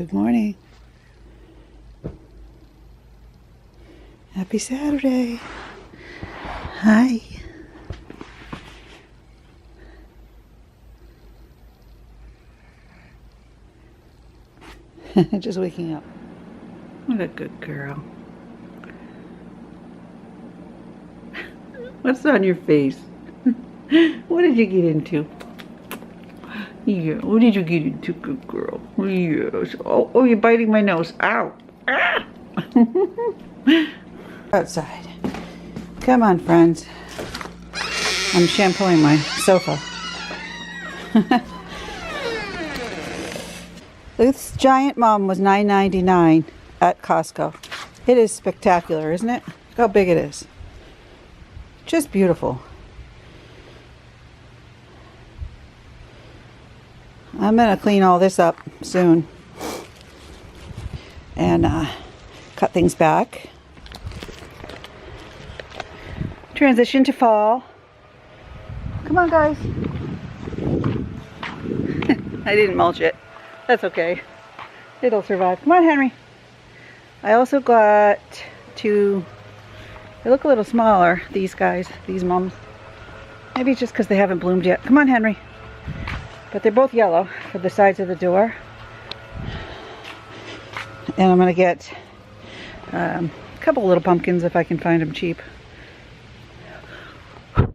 Good morning. Happy Saturday. Hi. Just waking up. What a good girl. What's on your face? What did you get into? Yeah, what did you get into, good girl? Yes. Oh, you're biting my nose. Ow. Ah. Outside. Come on, friends. I'm shampooing my sofa. This giant mom was $9.99 at Costco. It is spectacular, isn't it? Look how big it is. Just beautiful. I'm gonna clean all this up soon and cut things back. Transition to fall. Come on, guys. I didn't mulch it. That's okay. It'll survive. Come on, Henry. I also got two. They look a little smaller, these guys, these mums. Maybe it's just because they haven't bloomed yet. Come on, Henry. But they're both yellow for the sides of the door. And I'm going to get a couple little pumpkins if I can find them cheap. Put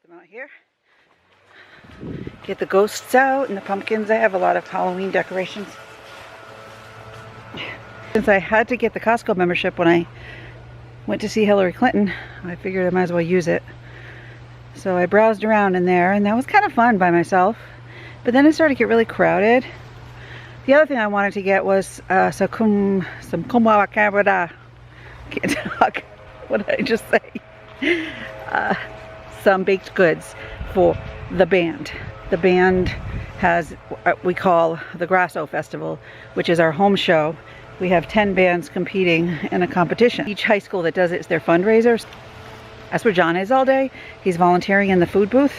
them out here. Get the ghosts out and the pumpkins. I have a lot of Halloween decorations. Since I had to get the Costco membership when I went to see Hillary Clinton, I figured I might as well use it. So I browsed around in there and that was kind of fun by myself. But then it started to get really crowded. The other thing I wanted to get was some kumawakabada. Can't talk. What did I just say? Some baked goods for the band. The band has what we call the Grasso Festival, which is our home show. We have 10 bands competing in a competition. Each high school that does it is their fundraisers. That's where John is all day. He's volunteering in the food booth.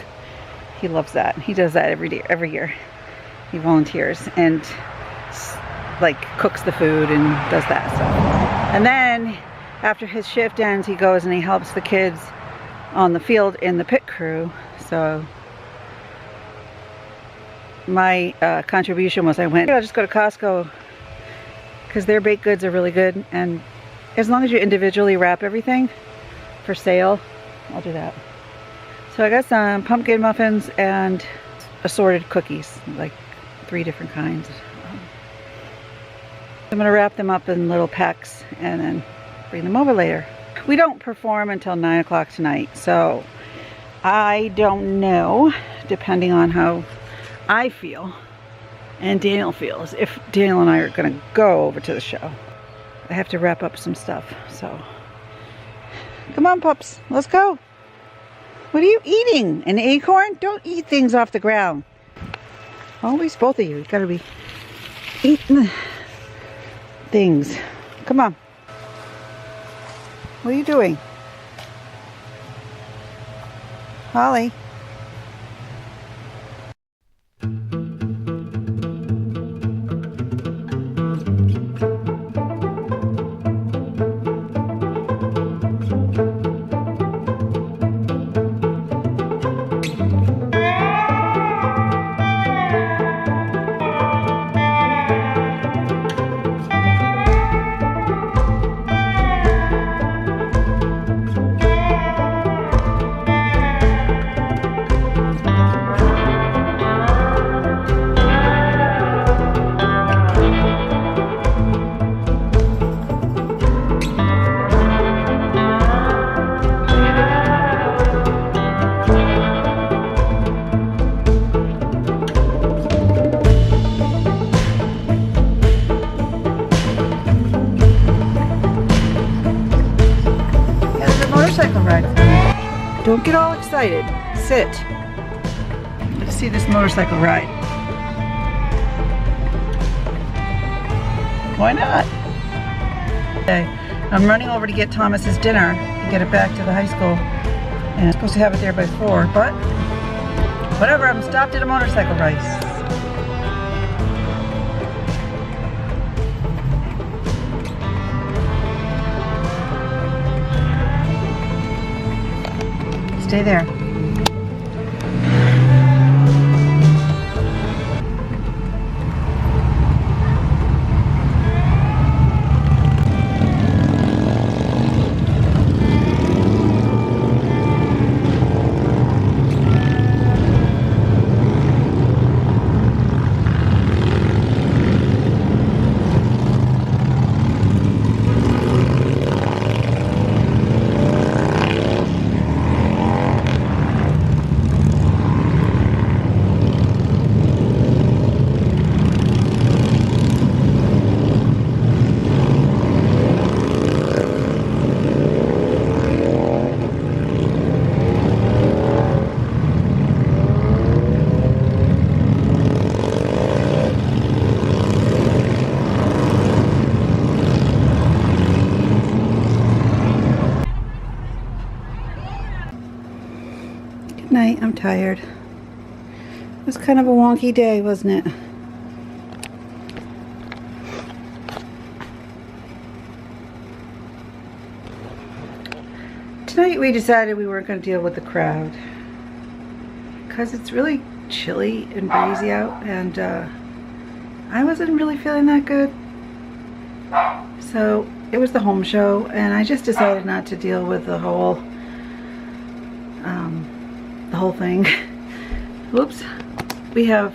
He loves that. He does that every year. He volunteers and like cooks the food and does that stuff. And then after his shift ends, he goes and he helps the kids on the field in the pit crew. So my contribution was I'll just go to Costco because their baked goods are really good, and as long as you individually wrap everything for sale, I'll do that. So I got some pumpkin muffins and assorted cookies, like 3 different kinds. I'm gonna wrap them up in little packs and then bring them over later. We don't perform until 9 o'clock tonight, so I don't know, depending on how I feel and Daniel feels, if Daniel and I are gonna go over to the show. I have to wrap up some stuff, so. Come on, pups, let's go. What are you eating? An acorn? Don't eat things off the ground. Always, both of you. You gotta be eating things. Come on. What are you doing? Holly. Don't get all excited. Sit. Let's see this motorcycle ride. Why not? Okay. I'm running over to get Thomas's dinner and get it back to the high school. And I'm supposed to have it there by 4, but whatever, I'm stopped at a motorcycle race. Stay there. Night. I'm tired. It was kind of a wonky day, wasn't it? Tonight we decided we weren't going to deal with the crowd because it's really chilly and breezy out, and I wasn't really feeling that good. So it was the home show, and I just decided not to deal with the whole thing. Whoops. We have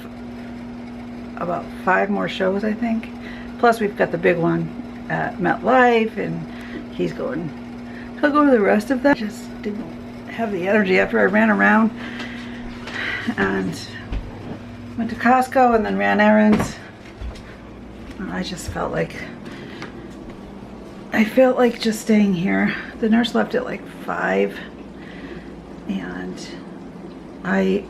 about 5 more shows, I think. Plus we've got the big one at MetLife, and he'll go to the rest of that. Just didn't have the energy after I ran around and went to Costco and then ran errands. I just felt like just staying here. The nurse left at like 5, and I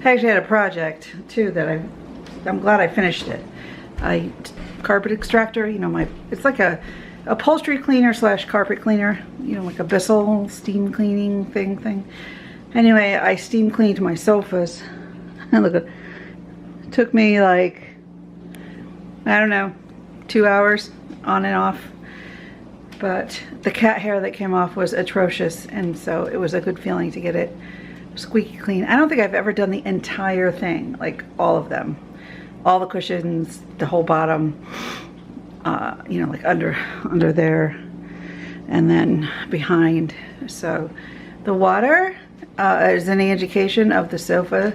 actually had a project too that I'm glad I finished it. Carpet extractor, you know, it's like a upholstery cleaner slash carpet cleaner, you know, like a Bissell steam cleaning thing. Anyway, I steam cleaned my sofas. And look, it took me like, I don't know, 2 hours on and off. But the cat hair that came off was atrocious, and so it was a good feeling to get it squeaky clean. I don't think I've ever done the entire thing, like all of them. All the cushions, the whole bottom, you know, like under there, and then behind. So the water, as any indication of the sofa,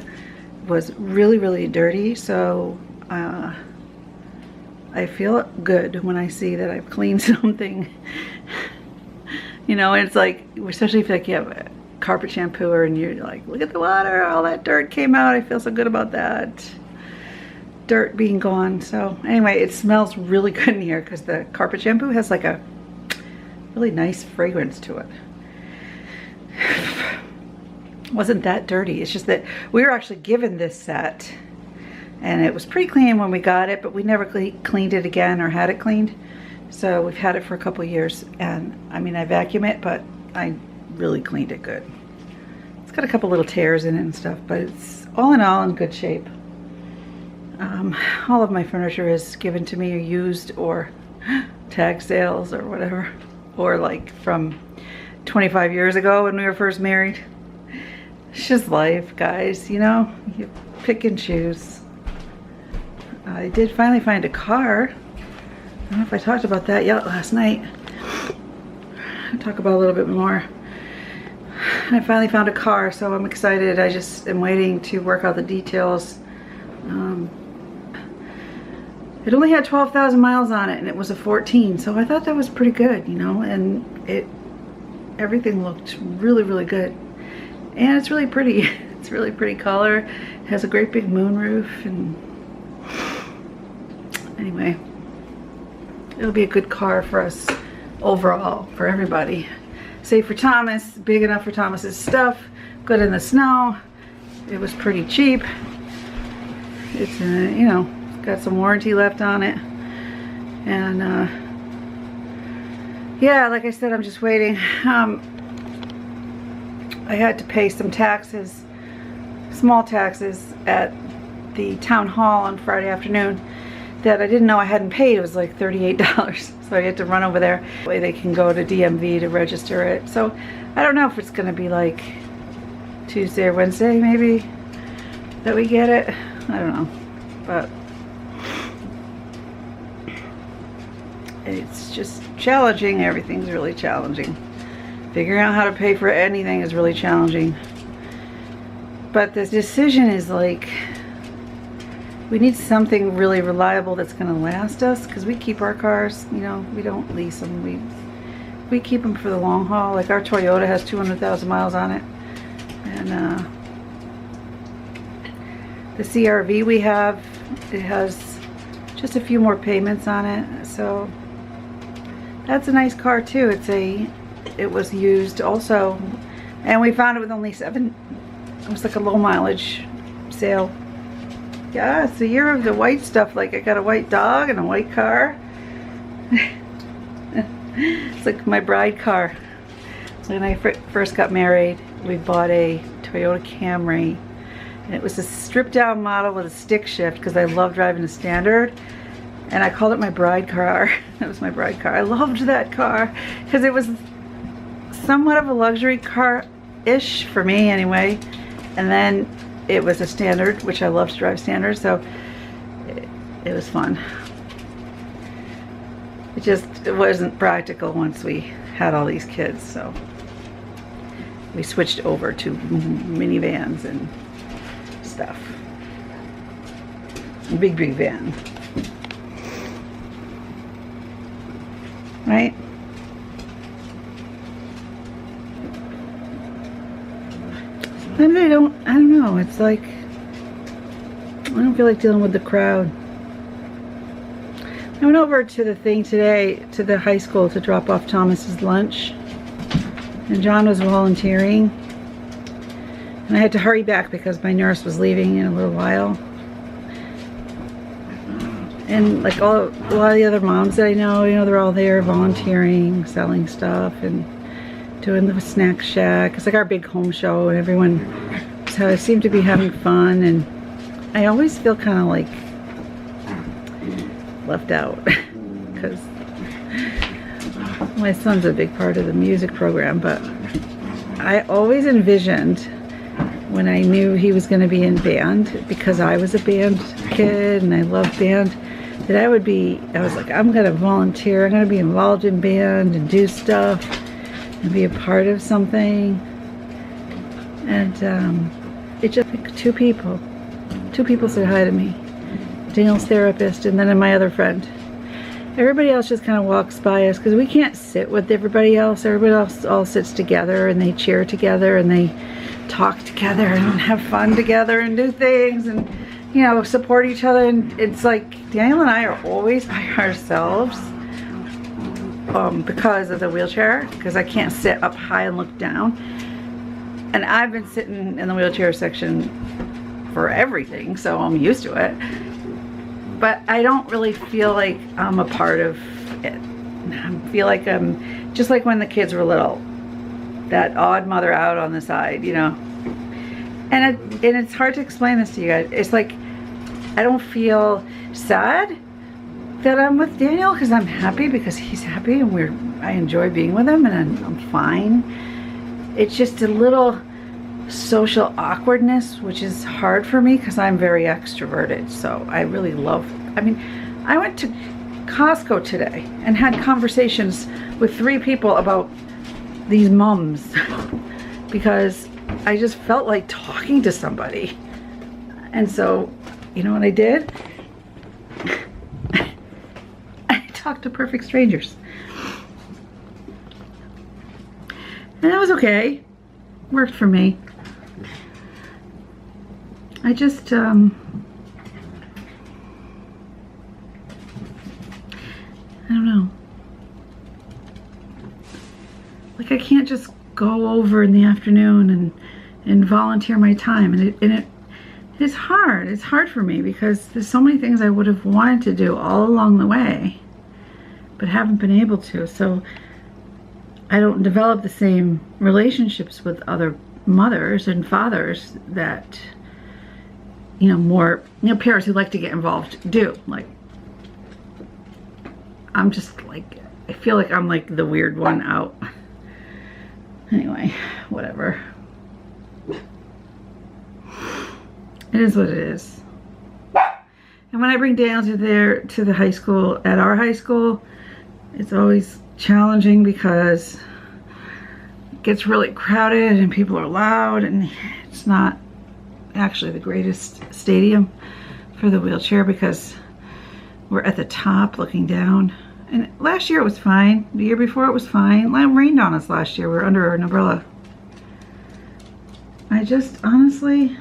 was really, really dirty. So I feel good when I see that I've cleaned something. You know, it's like, especially if like you have a carpet shampooer and you're like, look at the water, all that dirt came out. I feel so good about that dirt being gone. So anyway, it smells really good in here because the carpet shampoo has like a really nice fragrance to it. Wasn't that dirty. It's just that we were actually given this set, and it was pretty clean when we got it, but we never cleaned it again or had it cleaned. So we've had it for a couple years, and I mean, I vacuum it, but I really cleaned it good. It's got a couple little tears in it and stuff, but it's all in all in good shape. All of my furniture is given to me or used or tag sales or whatever, or like from 25 years ago when we were first married. It's just life, guys, you know, you pick and choose. I did finally find a car. I don't know if I talked about that yet last night. I'll talk about it a little bit more. I finally found a car, so I'm excited. I just am waiting to work out the details. It only had 12,000 miles on it, and it was a 14, so I thought that was pretty good, you know, and everything looked really, really good. And it's really pretty. It's really pretty color. It has a great big moonroof, and anyway, it'll be a good car for us overall, for everybody. Save for Thomas, big enough for Thomas's stuff, good in the snow. It was pretty cheap. It's, you know, got some warranty left on it. And yeah, like I said, I'm just waiting. I had to pay some taxes, small taxes, at the town hall on Friday afternoon that I didn't know I hadn't paid. It was like $38. so I had to run over there. That way they can go to DMV to register it. So I don't know if it's gonna be like Tuesday or Wednesday maybe that we get it. I don't know, but it's just challenging. Everything's really challenging. Figuring out how to pay for anything is really challenging. But the decision is like, we need something really reliable that's going to last us, because we keep our cars, you know, we don't lease them. We keep them for the long haul. Like our Toyota has 200,000 miles on it. And the CRV we have, it has just a few more payments on it. So that's a nice car too. It was used also, and we found it with only 7. It was like a low mileage sale. Yeah, it's the year of the white stuff. Like I got a white dog and a white car. It's like my bride car. When I first got married, we bought a Toyota Camry, and it was a stripped down model with a stick shift because I love driving a standard, and I called it my bride car. That was my bride car. I loved that car because it was somewhat of a luxury car-ish for me anyway, and then it was a standard, which I love to drive standard, so it was fun. It wasn't practical once we had all these kids, so we switched over to minivans and stuff. Big van. Right? Sometimes I don't know, it's like, I don't feel like dealing with the crowd. I went over to the thing today, to the high school, to drop off Thomas's lunch, and John was volunteering, and I had to hurry back because my nurse was leaving in a little while. And like a lot of the other moms that I know, you know, they're all there volunteering, selling stuff, and doing the snack shack. It's like our big home show, and everyone seemed to be having fun, and I always feel kind of like left out because my son's a big part of the music program, but I always envisioned when I knew he was going to be in band, because I was a band kid and I loved band, that I was like, I'm going to volunteer, I'm going to be involved in band and do stuff and be a part of something. And it just like two people said hi to me. Daniel's therapist, and then my other friend. Everybody else just kind of walks by us because we can't sit with everybody else. Everybody else all sits together, and they cheer together, and they talk together and have fun together and do things, and you know, support each other. And it's like Daniel and I are always by ourselves because of the wheelchair, because I can't sit up high and look down. And I've been sitting in the wheelchair section for everything, so I'm used to it. But I don't really feel like I'm a part of it. I feel like I'm just like when the kids were little, that odd mother out on the side, you know. And it's hard to explain this to you guys. It's like I don't feel sad that I'm with Daniel because I'm happy because he's happy, and I enjoy being with him, and I'm fine. It's just a little social awkwardness, which is hard for me because I'm very extroverted. So I really love, I mean, I went to Costco today and had conversations with 3 people about these mums because I just felt like talking to somebody. And so, you know what I did? I talked to perfect strangers. And that was okay. Worked for me. I just, I don't know. Like I can't just go over in the afternoon and volunteer my time. And it is hard. It's hard for me because there's so many things I would have wanted to do all along the way, but haven't been able to. So I don't develop the same relationships with other mothers and fathers that, you know, more, you know, parents who like to get involved do. Like, I'm just like, I feel like I'm like the weird one out. Anyway, whatever. It is what it is. And when I bring Daniel to the high school, at our high school, it's always challenging because it gets really crowded and people are loud, and it's not actually the greatest stadium for the wheelchair because we're at the top looking down. And last year it was fine. The year before it was fine. It rained on us last year. We were under an umbrella. I just honestly,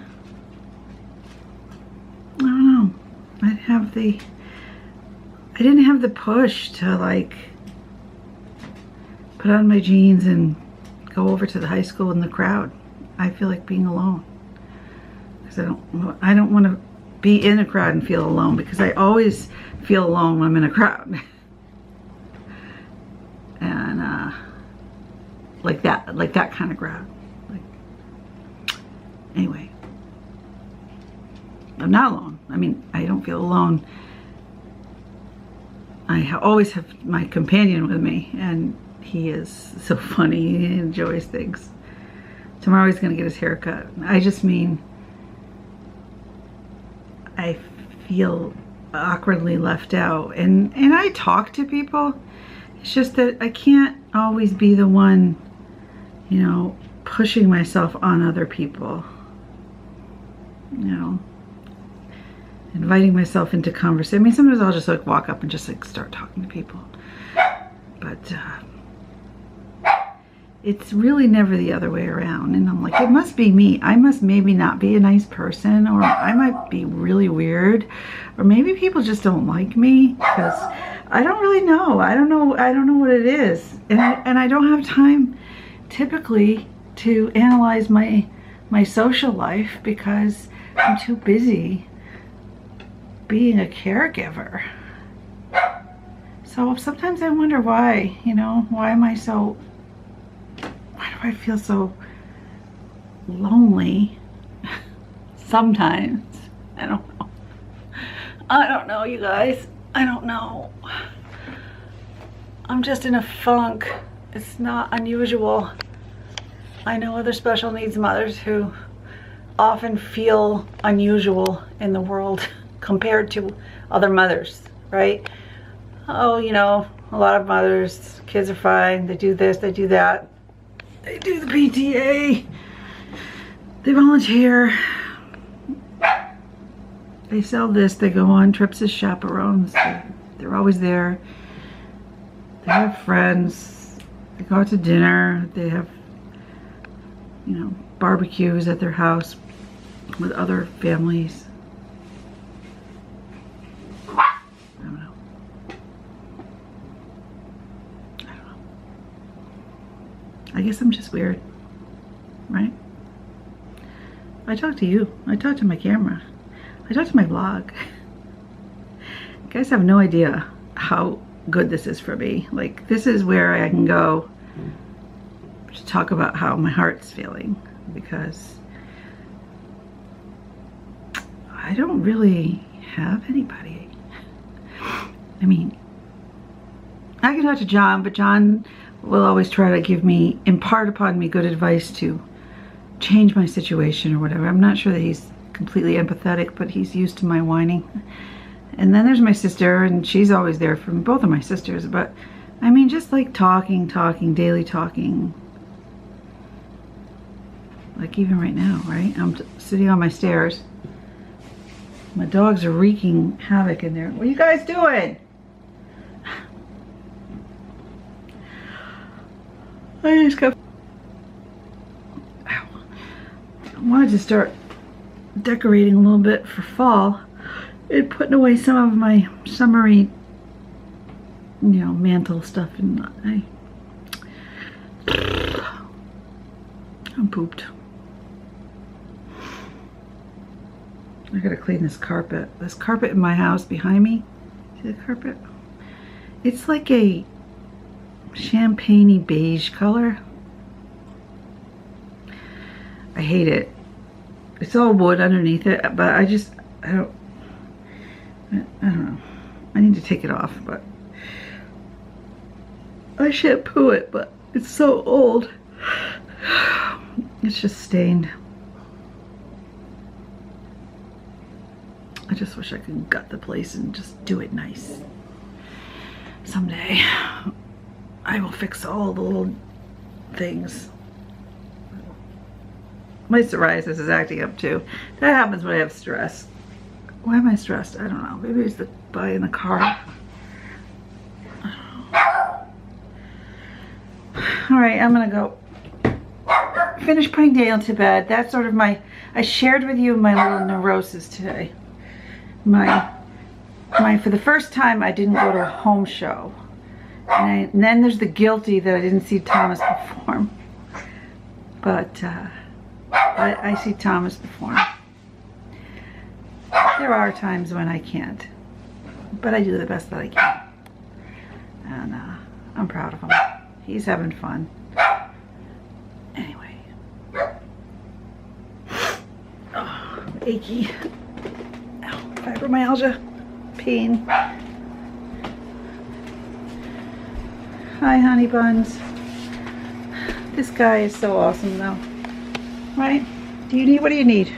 I don't know. I didn't have the push to like put on my jeans and go over to the high school in the crowd. I feel like being alone because I don't want to be in a crowd and feel alone, because I always feel alone when I'm in a crowd. And like that kind of crowd. Anyway, I'm not alone. I mean, I don't feel alone. I always have my companion with me, and he is so funny. He enjoys things. Tomorrow he's going to get his hair cut. I just mean, I feel awkwardly left out. And I talk to people. It's just that I can't always be the one, you know, pushing myself on other people. You know, inviting myself into conversation. I mean, sometimes I'll just like walk up and just like start talking to people. But it's really never the other way around. And I'm like, it must be me. I must maybe not be a nice person, or I might be really weird, or maybe people just don't like me, because I don't really know. I don't know what it is. And I don't have time typically to analyze my social life because I'm too busy being a caregiver. So sometimes I wonder why, you know, why do I feel so lonely sometimes? I don't know. I don't know, you guys. I don't know. I'm just in a funk. It's not unusual. I know other special needs mothers who often feel unusual in the world compared to other mothers, right? Oh, you know, a lot of mothers, kids are fine, they do this, they do that. They do the PTA, they volunteer, they sell this, they go on trips as chaperones, they're always there, they have friends, they go out to dinner, they have, you know, barbecues at their house with other families. I don't know. I guess I'm just weird, right? I talk to you. I talk to my camera. I talk to my blog. You guys have no idea how good this is for me. Like, this is where I can go to talk about how my heart's feeling, because I don't really have anybody. I mean, I can talk to John, but John will always try to impart upon me good advice to change my situation or whatever. I'm not sure that he's completely empathetic, but he's used to my whining. And then there's my sister, and she's always there for me, both of my sisters. But I mean, just like talking, daily talking. Like even right now, right? I'm sitting on my stairs. My dogs are wreaking havoc in there. What are you guys doing? I just got... I wanted to start decorating a little bit for fall and putting away some of my summery, you know, mantle stuff, and I'm pooped. I gotta clean this carpet. This carpet in my house behind me, see the carpet? It's like a champagne-y beige color. I hate it. It's all wood underneath it, but I don't know. I need to take it off, but I shampoo it, but it's so old. It's just stained. I just wish I could gut the place and just do it nice. Someday I will fix all the little things. My psoriasis is acting up too. That happens when I have stress. Why am I stressed? I don't know. Maybe it's the guy in the car. Alright, I'm gonna go finish putting Daniel to bed. That's sort of I shared with you my little neurosis today. For the first time I didn't go to a home show. And then there's the guilty that I didn't see Thomas perform. But I see Thomas perform. There are times when I can't. But I do the best that I can. And I'm proud of him. He's having fun. Anyway. Oh, achy. Ow, fibromyalgia. Pain. Hi, honey buns. This guy is so awesome though. Right? What do you need?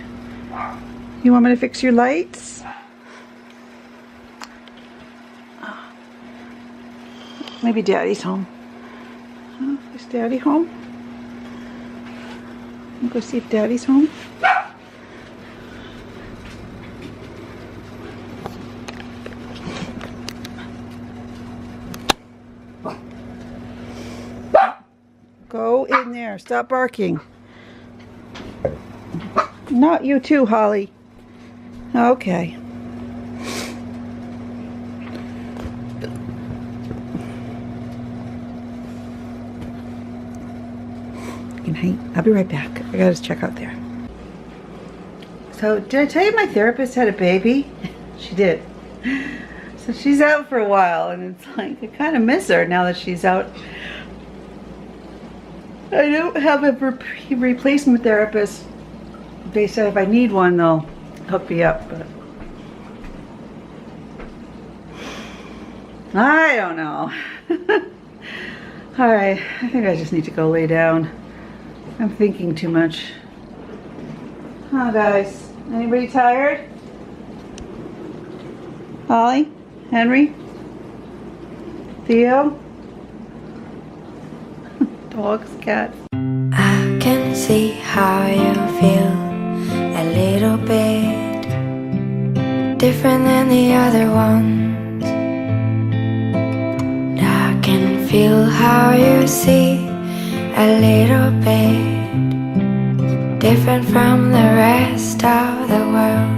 You want me to fix your lights? Maybe Daddy's home. Is Daddy home? I'll go see if Daddy's home. Go in there. Stop barking. Not you too, Holly. Okay. I'll be right back. I gotta check out there. So, did I tell you my therapist had a baby? She did. So she's out for a while, and it's like, I kind of miss her now that she's out. I don't have a replacement therapist. They said if I need one, they'll hook me up, but I don't know. Alright, I think I just need to go lay down. I'm thinking too much. Oh, guys. Anybody tired? Holly? Henry? Theo? Dogs, cats. I can see how you feel a little bit different than the other ones. I can feel how you see a little bit different from the rest of the world.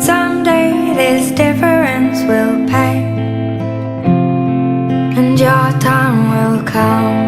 Someday this difference will pay, and your time will come.